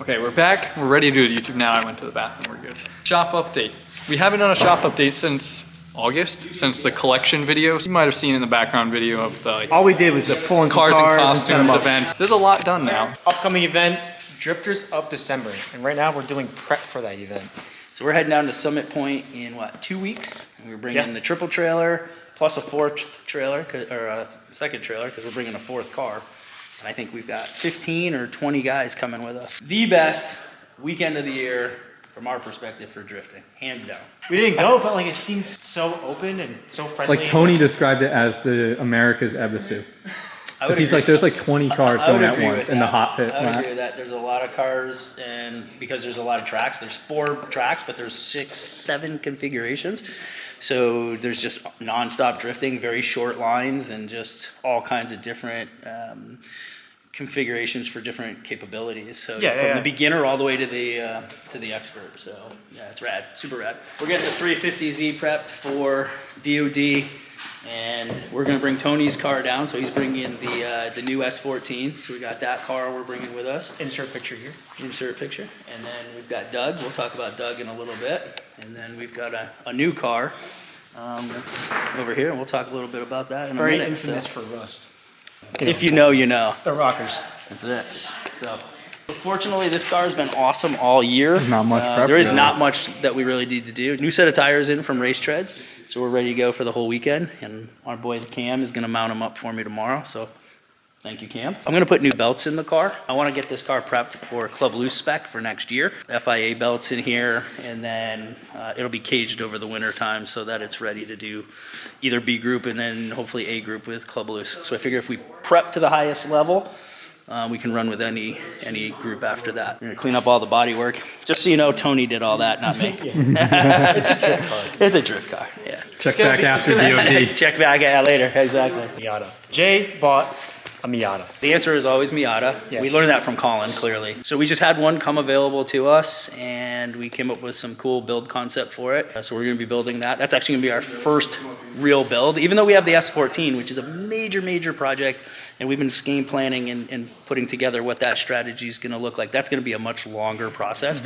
Okay, we're back. We're ready to do YouTube now. I went to the bathroom. We're good. Shop update. We haven't done a shop update since August, since the collection video. You might have seen in the background video of the all we did was just pull in cars and cars costumes event. There's a lot done now. Upcoming event, Drifters of December, and right now we're doing prep for that event. So we're heading down to Summit Point in what, 2 weeks? And we're bringing the triple trailer plus a fourth trailer, or a second trailer, because we're bringing a fourth car. And I think we've got 15 or 20 guys coming with us. The best weekend of the year from our perspective for drifting, hands down. We didn't go, but like it seems so open and so friendly. Like Tony described it as the America's Ebisu. Because he's like, there's like 20 cars going at once in the hot pit. I would agree with that. There's a lot of cars, and because there's a lot of tracks, there's 4 tracks, but there's 6, 7 configurations. So there's just nonstop drifting, very short lines, and just all kinds of different configurations for different capabilities. So from the beginner all the way to the expert. So yeah, it's rad, super rad. We're getting the 350Z prepped for DOD, and we're gonna bring Tony's car down. So he's bringing the new S14. So we got that car we're bringing with us. Insert picture here. Insert picture. And then we've got Doug. We'll talk about Doug in a little bit. And then we've got a new car that's over here, and we'll talk a little bit about that in a minute. Very infamous for rust. If you know, you know. The rockers. That's it. So, fortunately, this car has been awesome all year. There's not much prep. There is not much that we really need to do. New set of tires in from Race Treads, so we're ready to go for the whole weekend. And our boy Cam is going to mount them up for me tomorrow. So, thank you, Cam. I'm going to put new belts in the car. I want to get this car prepped for Club Loose spec for next year. FIA belts in here, and then it'll be caged over the winter time so that it's ready to do either B group and then hopefully A group with Club Loose. So I figure if we prep to the highest level, we can run with any group after that. We're gonna clean up all the body work. Just so you know, Tony did all that, not me. It's a drift car. It's a drift car, yeah. Check back after DOD. Check back later, exactly. Miata. Jay bought a Miata. The answer is always Miata. Yes. We learned that from Colin, clearly. So we just had one come available to us, and we came up with some cool build concept for it. So we're gonna be building that. That's actually gonna be our first real build, even though we have the S14, which is a major, major project, and we've been game planning and putting together what that strategy is gonna look like. That's gonna be a much longer process.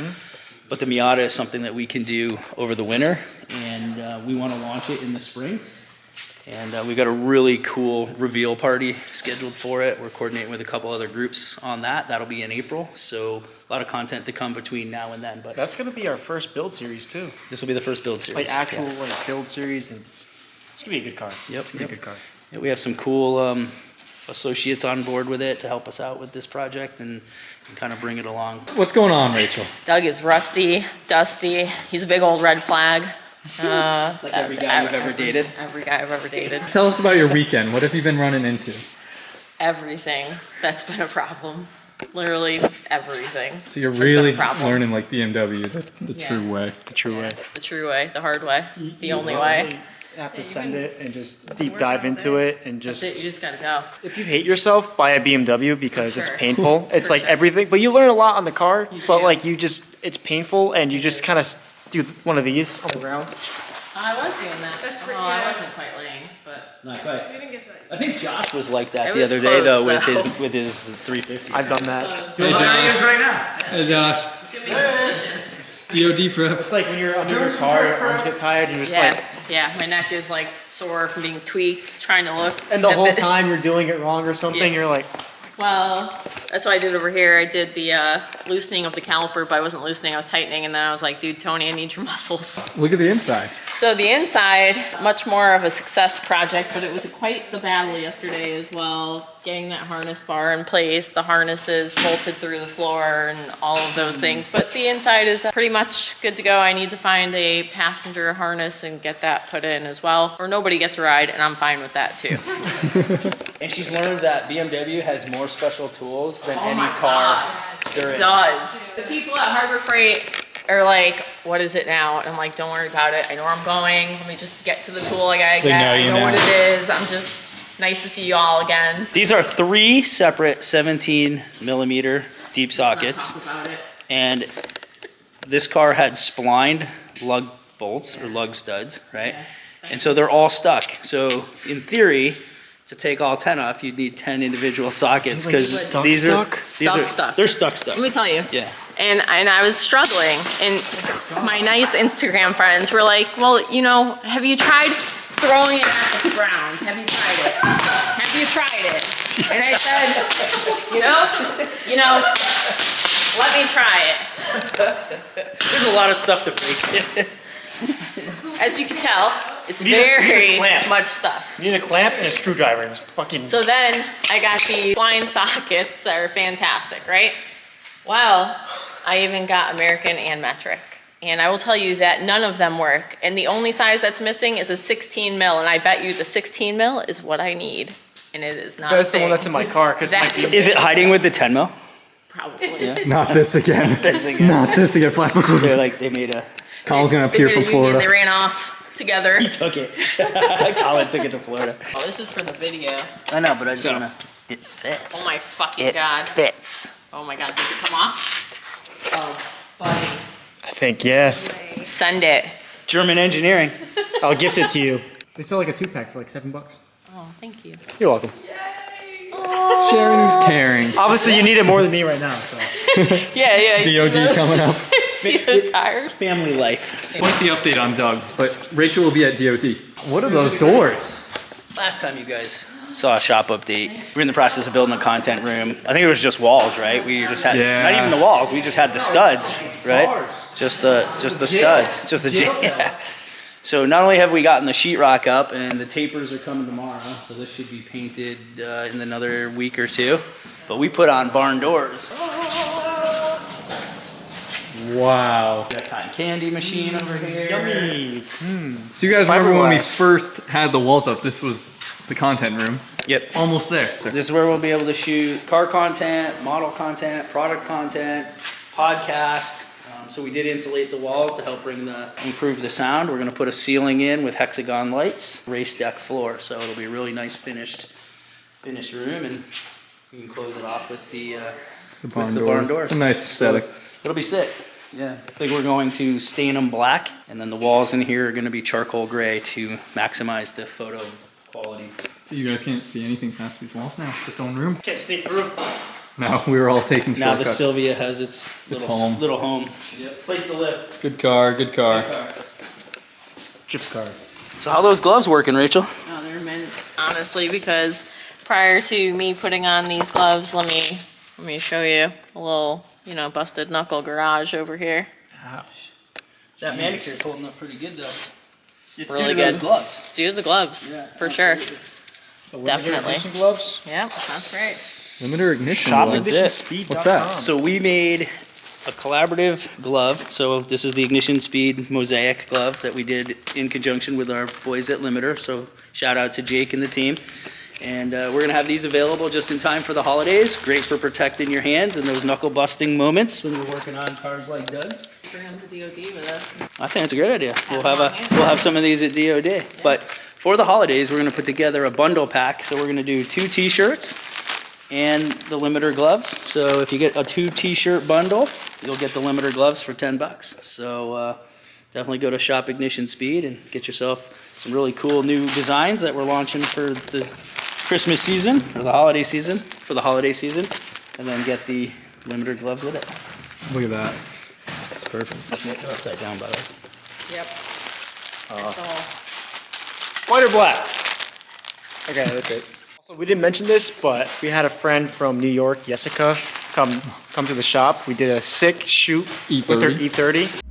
But the Miata is something that we can do over the winter, and we wanna launch it in the spring. And we've got a really cool reveal party scheduled for it. We're coordinating with a couple other groups on that. That'll be in April. So a lot of content to come between now and then. But That's going to be our first build series too. this will be the first build series. Like actual like build series, and it's going to be a good car. Yep. It's going to be a good car. Yeah, we have some cool associates on board with it to help us out with this project and kind of bring it along. What's going on, Rachel? Doug is rusty, dusty. He's a big old red flag. Like every guy you've ever dated. Every guy I've ever dated. Tell us about your weekend. What have you been running into? Everything that's been a problem. Literally everything. So you're has been a really problem. learning like BMW the Yeah. true way. The true way. The true way, the hard way, the only way. You have to send it and just deep dive into it and That's it, you just. just gotta go. If you hate yourself, buy a BMW because it's Sure. painful. It's For like sure. everything, but you learn a lot on the car. But do. like it's painful, and you just kind of do one of these on the ground. I was doing that. I wasn't quite laying, but Not quite. I think Josh was like that It the was other day though close, with his 350. I've done that. Hey Josh. right now. Hey Josh. it's gonna be a position. DOD prep. It's like when you're under your car, your arms get tired, you're just like, Yeah, my neck is like sore from being tweaked, trying to look. and the whole time you're doing it wrong or something, Yeah. you're like, Well, that's what I did over here. I did the loosening of the caliper, but I wasn't loosening, I was tightening, and then I was like, dude, Tony, I need your muscles. Look at the inside. So the inside, much more of a success project, but it was quite the battle yesterday as well. Getting that harness bar in place, the harnesses bolted through the floor and all of those things. But the inside is pretty much good to go. I need to find a passenger harness and get that put in as well, or nobody gets a ride, and I'm fine with that too. And she's learned that BMW has more special tools than any my car there It is. does. The people at Harbor Freight are like, what is it now? And I'm like, don't worry about it. I know where I'm going. Let me just get to the tool I gotta They get. know I you know now. what it is. I'm just nice to see you all again. These are 3 separate 17 millimeter deep sockets. Talk about it. And this car had splined lug bolts or lug studs, right? Yeah. And so they're all stuck. So in theory, to take all 10 off, you'd need 10 individual sockets Like because stuck, these are Stuck. they're stuck. Let me tell you. Yeah. And I was struggling, and my nice Instagram friends were like, well, you know, have you tried throwing it at the ground? Have you tried it? Have you tried it? And I said, you know, let me try it. There's a lot of stuff to break. As you can tell, it's You need a very clamp. much stuff. You need a clamp and a screwdriver and just fucking. So then I got the blind sockets that are fantastic, right? Well, I even got American and metric. And I will tell you that none of them work. And the only size that's missing is a 16 mil. And I bet you the 16 mil is what I need. And it is not That's the one big. that's in my car because That's Is it hiding with the 10 mil? probably. Not this again. This again. Not this again. Flash. They're like they made a. Colin's gonna They appear made a from union, Florida. They ran off together. He took it. Colin took it to Florida. Oh, this is for the video. I know, but I just wanna. It fits. Oh my fucking God. fits. Oh my God, does it come off? Oh, buddy. I think, yeah. Send it. German engineering. I'll gift it to you. They sell like a 2-pack for like $7. Oh, thank you. You're welcome. Sharing is caring. Obviously, you need it more than me right now. So. Yeah. DOD coming up. See those tires? Family life. Quite the update on Doug, but Rachel will be at DOD. What are those doors? Last time you guys saw a shop update, we're in the process of building a content room. I think it was just walls, right? We just had not even the walls. We just had the studs, right? Just the studs, just the yeah. So not only have we gotten the sheetrock up, and the tapers are coming tomorrow, so this should be painted in another week or two. But we put on barn doors. Wow. Got a cotton candy machine over here. Yummy. so you guys remember when we Fiberglass. first had the walls up? This was the content room. Yep. Almost there. This is where we'll be able to shoot car content, model content, product content, podcast. So we did insulate the walls to help improve the sound. We're gonna put a ceiling in with hexagon lights, raised deck floor. So it'll be a really nice finished room, and we can close it off with the barn doors. It's a nice aesthetic. So it'll be sick. Yeah. I think we're going to stain them black, and then the walls in here are gonna be charcoal gray to maximize the photo quality. So you guys can't see anything past these walls now. It's its own room. Can't sneak through. No, we were all taking Now the shortcuts. Sylvia has its home. little home. Yep. Place to live. Good car, good car. Drift car. So how are those gloves working, Rachel? No, they're meant, honestly, because prior to me putting on these gloves, let me show you a little, busted knuckle garage over here. That manicure's holding up pretty good though. It's Really due to those good. gloves. Let's do the gloves, Yeah, for sure. The Definitely. ignition gloves. Yep, that's right. Limiter ignition. Shop gloves. it. Speed. What's that? So we made a collaborative glove. So this is the Ignition Speed Mosaic glove that we did in conjunction with our boys at Limiter. So shout out to Jake and the team. And we're gonna have these available just in time for the holidays. Great for protecting your hands in those knuckle busting moments when we're working on cars like Doug. Bring them to DOD with us. I think it's a great idea. We'll them on have hand. we'll have some of these at DOD. But for the holidays, we're gonna put together a bundle pack. So we're gonna do 2 t-shirts and the Limiter gloves. So if you get a 2 t-shirt bundle, you'll get the Limiter gloves for $10. So definitely go to Shop Ignition Speed and get yourself some really cool new designs that we're launching for the Christmas season or the holiday season, and then get the Limiter gloves with it. Look at that. That's perfect. They're upside down, by the way. Yep. That's all. White or black? Okay, that's it. Also, we didn't mention this, but we had a friend from New York, Jessica, come to the shop. We did a sick shoot with her E30. E30.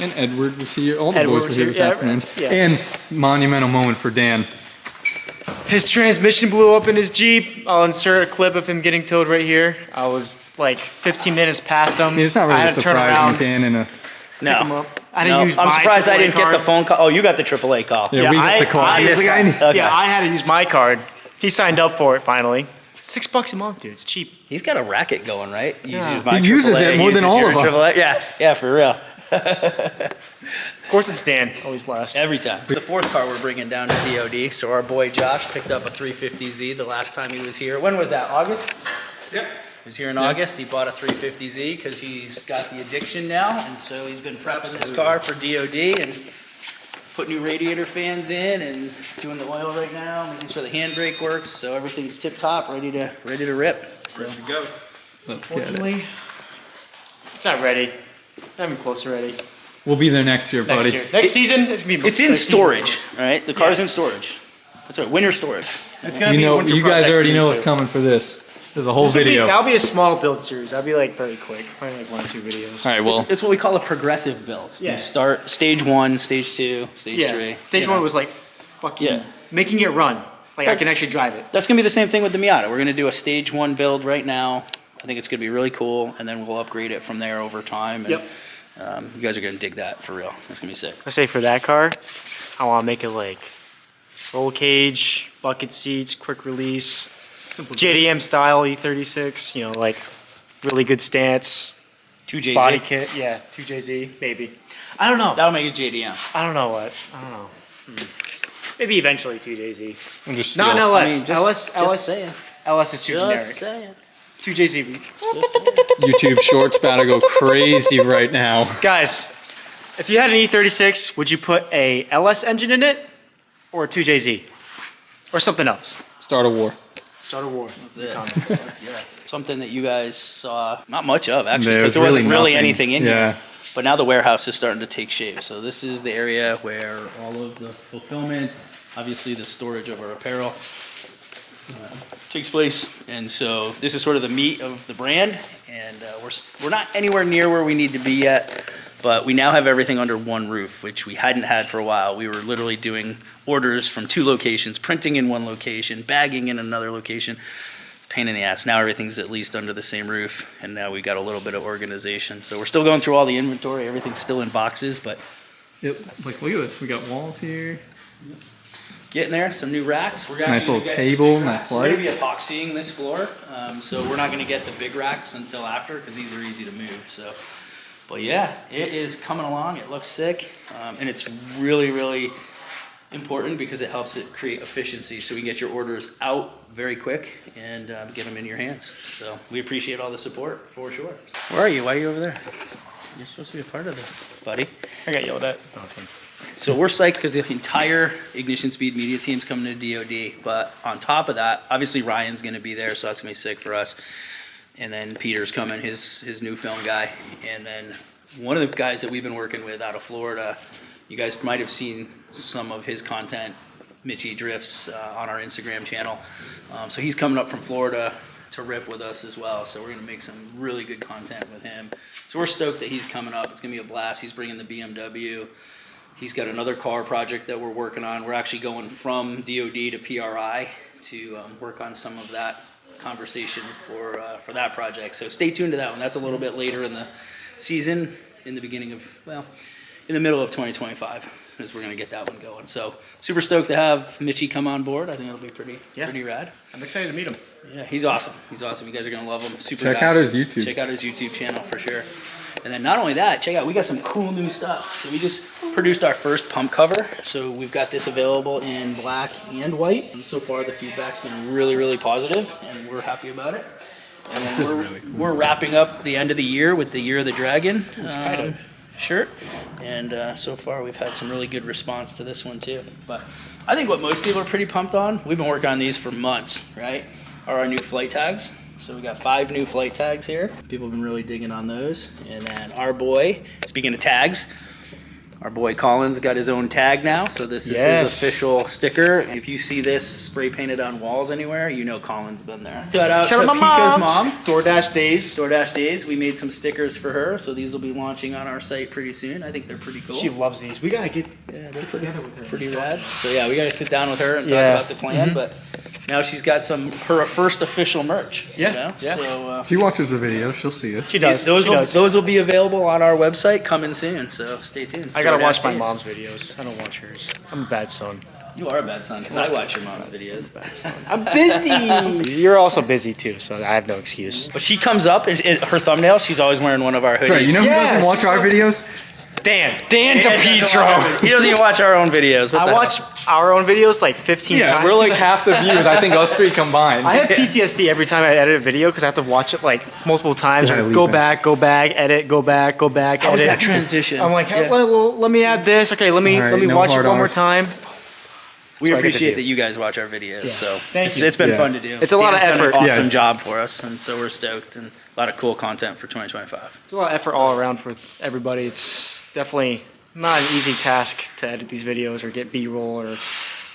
And Edward was here. All the Edward boys were was here here, this yeah, afternoon. yeah. And monumental moment for Dan. His transmission blew up in his Jeep. I'll insert a clip of him getting towed right here. I was like 15 minutes past him. It's not I really had to turn around, surprising, Dan, in a... pick him No. up. I had No, to use I'm my surprised I AAA didn't get the card. phone call. Oh, you got the AAA call. Yeah, we got the call. I He's missed like, it. Okay. Yeah, I had to use my card. He signed up for it finally. $6 a month, dude. It's cheap. He's got a racket going, right? He Yeah. uses my He uses AAA, it more than uses all your of us. AAA. Yeah, for real. Of course, it's Dan. Always last. Every time. The fourth car we're bringing down to DOD. So our boy Josh picked up a 350Z the last time he was here. When was that? August? Yep. He was here in August. He bought a 350Z because he's got the addiction now, and so he's been prepping his car for DOD and put new radiator fans in and doing the oil right now, making sure the handbrake works, so everything's tip top, ready to rip. So Ready to go. Let's get it. Unfortunately, it's not ready. Not even close to ready. We'll be there next year, Next buddy. year. Next season, it's gonna be. it's in next season. storage, right? The car's Yeah. in storage. That's right, winter storage. It's gonna You be a know, winter you guys project already for know you what's too. coming for this. There's a whole video. That'll be a small build series. That'll be like very quick. Probably like 1 or 2 videos. All right, well, It's what we call a progressive build. Yeah. You start stage 1, stage 2, stage Yeah. 3. Stage you 1 know. was like fucking Yeah. making it run. Like I can actually drive it. That's gonna be the same thing with the Miata. We're gonna do a stage 1 build right now. I think it's gonna be really cool, and then we'll upgrade it from there over time. And, Yep. you guys are gonna dig that for real. It's gonna be sick. I say for that car, I want to make it like roll cage, bucket seats, quick release, JDM style E36. You know, like really good stance, 2JZ. body kit. Yeah, 2JZ maybe. I don't know. That'll make it JDM. I don't know what. I don't know. Maybe eventually 2JZ. I'm just Not an steal. LS. I mean, LS saying. LS is too generic. saying. 2JZ. YouTube Shorts about to go crazy right now. Guys, if you had an E36, would you put a LS engine in it or a 2JZ? Or something else? Start a war. Start a war. That's it. Something that you guys saw not much of actually, There's because there wasn't really nothing. anything in Yeah. here. But now the warehouse is starting to take shape. So this is the area where all of the fulfillment, obviously the storage of our apparel, takes place. And so this is sort of the meat of the brand. And we're not anywhere near where we need to be yet. But we now have everything under one roof, which we hadn't had for a while. We were literally doing orders from 2 locations, printing in one location, bagging in another location. Pain in the ass. Now everything's at least under the same roof, and now we've got a little bit of organization. So we're still going through all the inventory. Everything's still in boxes, but Yep. Like, look at this. We got walls here. getting there. Some new racks. We're Nice actually little gonna get table, big nice racks. We're going to light. be epoxying this floor, so we're not going to get the big racks until after because these are easy to move. So, but yeah, it is coming along. It looks sick, and it's really, really important because it helps it create efficiency so we can get your orders out very quick and get them in your hands. So we appreciate all the support for sure. Where are you? Why are you over there? You're supposed to be a part of this, buddy. I got yelled at. So we're psyched because the entire Ignition Speed media team's coming to DOD. But on top of that, obviously Ryan's going to be there, so that's going to be sick for us. And then Peter's coming, his new film guy. And then one of the guys that we've been working with out of Florida, you guys might have seen some of his content, Mitchie Drifts, on our Instagram channel. So he's coming up from Florida to rip with us as well. So we're going to make some really good content with him. So we're stoked that he's coming up. It's going to be a blast. He's bringing the BMW. He's got another car project that we're working on. We're actually going from DOD to PRI to work on some of that conversation for that project. So stay tuned to that one. That's a little bit later in the season, in the beginning of, well, in the middle of 2025 is we're going to get that one going. So super stoked to have Mitchie come on board. I think it'll be pretty rad. I'm excited to meet him. Yeah, he's awesome. He's awesome. You guys are going to love him. Super Check guy. out his YouTube. Check out his YouTube channel for sure. And then not only that, check out, we got some cool new stuff. So we just produced our first pump cover. So we've got this available in black and white. And so far the feedback's been really, really positive and we're happy about it. And then we're wrapping up the end of the year with the Year of the Dragon shirt. And so far we've had some really good response to this one too. But I think what most people are pretty pumped on, we've been working on these for months, right? Are our new flight tags. So we got 5 new flight tags here. People have been really digging on those. And then our boy, speaking of tags, Our boy Colin's got his own tag now, so this is Yes. his official sticker. If you see this spray painted on walls anywhere, you know Colin's been there. Shout out to my Pika's moms. mom. DoorDash days. DoorDash Days, we made some stickers for her, so these will be launching on our site pretty soon. I think they're pretty cool. She loves these. We gotta get Yeah, they're together with her. pretty rad. So yeah, we got to sit down with her and Yeah. talk about the plan. But now she's got her first official merch. Yeah, You know? yeah. So She watches the video. She'll see us. She does. those she will does. those will be available on our website coming soon. So stay tuned. I gotta DoorDash watch my Days. mom's videos. I don't watch hers. I'm a bad son. You are a bad son because I watch your mom's videos. I'm busy. You're also busy too, so I have no excuse. But she comes up and her thumbnail. She's always wearing one of our hoodies. Sorry, you know who Yes. doesn't watch our videos? Dan He doesn't even watch our own videos. What I the watch our own videos like 15 Yeah, times. we're like half the views. I think us three combined. I have PTSD every time I edit a video because I have to watch it like multiple times. Gotta Or leave go it. back, edit, go back, edit. How was that transition? I'm like, Yeah. well, let me add this. Okay, let me All right, no watch it hard one more Rs. time. We So I get to appreciate do. that you guys watch our videos. So Thank you. it's been Yeah. fun to do. It's a lot of Dan's done effort. An awesome Yeah. job for us, and so we're stoked and a lot of cool content for 2025. It's a lot of effort all around for everybody. It's definitely not an easy task to edit these videos or get B-roll or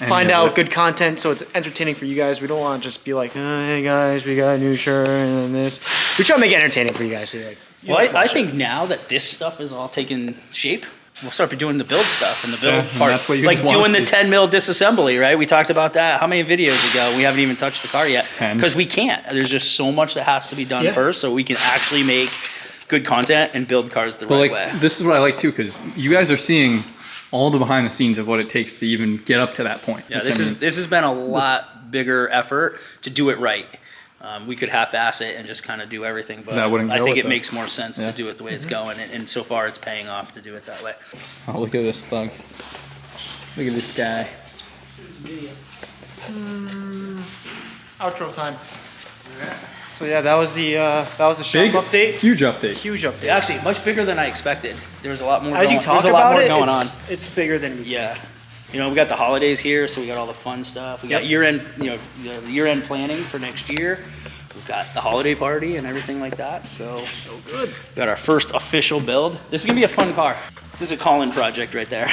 find of out it. good content so it's entertaining for you guys. We don't want to just be like, oh, hey guys, we got a new shirt and this. We try to make it entertaining for you guys. So you're like, you Well, know, I think now that this stuff is all taking shape, we'll start doing the build stuff and the build Yeah, and part. that's what you like guys wanna doing the see. 10 mil disassembly, right? We talked about that. How many videos ago? We haven't even touched the car yet. 10. Because we can't. There's just so much that has to be done Yeah. first so we can actually make good content and build cars the But right like, way. this is what I like too, because you guys are seeing all the behind the scenes of what it takes to even get up to that point. Yeah, which, I mean, this has been a lot bigger effort to do it right. We could half-ass it and just kind of do everything, but That wouldn't I go think with it it. makes more sense Yeah. to do it the way it's going, and so far it's paying off to do it that way. Oh, look at this thug. Look at this guy. outro time. So yeah, that was the shop Big update. Huge update. Huge update. Actually, much bigger than I expected. There was a lot more. As you going, talk there's a lot about more it, going on. it's bigger than Yeah, you know, we got the holidays here, so we got all the fun stuff. We got year-end, the year-end planning for next year. We've got the holiday party and everything like that. So good. we got our first official build. This is gonna be a fun car. This is a Colin project right there.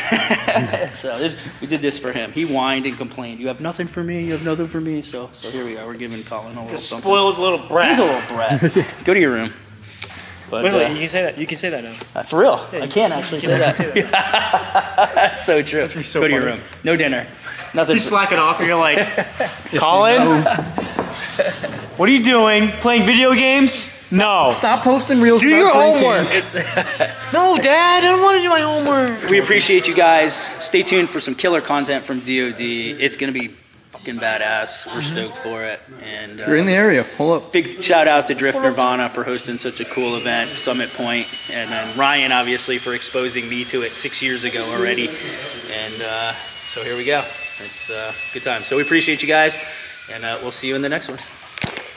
We did this for him. He whined and complained. You have nothing for me. You have nothing for me. So here we are. We're giving Colin a little something. Spoiled little brat. He's a little brat. Go to your room. But Wait, you can say that. You can say that now. for real, I can actually say that. That's so true. be so Go to your funny. room. No dinner. Nothing. He's slacking off, and you're like, Colin, what are you doing? Playing video games? No. Stop posting reels. Do your homework. No, Dad, I don't want to do my homework. We appreciate you guys. Stay tuned for some killer content from DoD. It's gonna be fucking badass. We're stoked for it. And You're in the area. Pull up. big shout out to Drift Nirvana for hosting such a cool event, Summit Point, and then Ryan obviously for exposing me to it 6 years ago already. And so here we go. It's a good time. So we appreciate you guys, and we'll see you in the next one.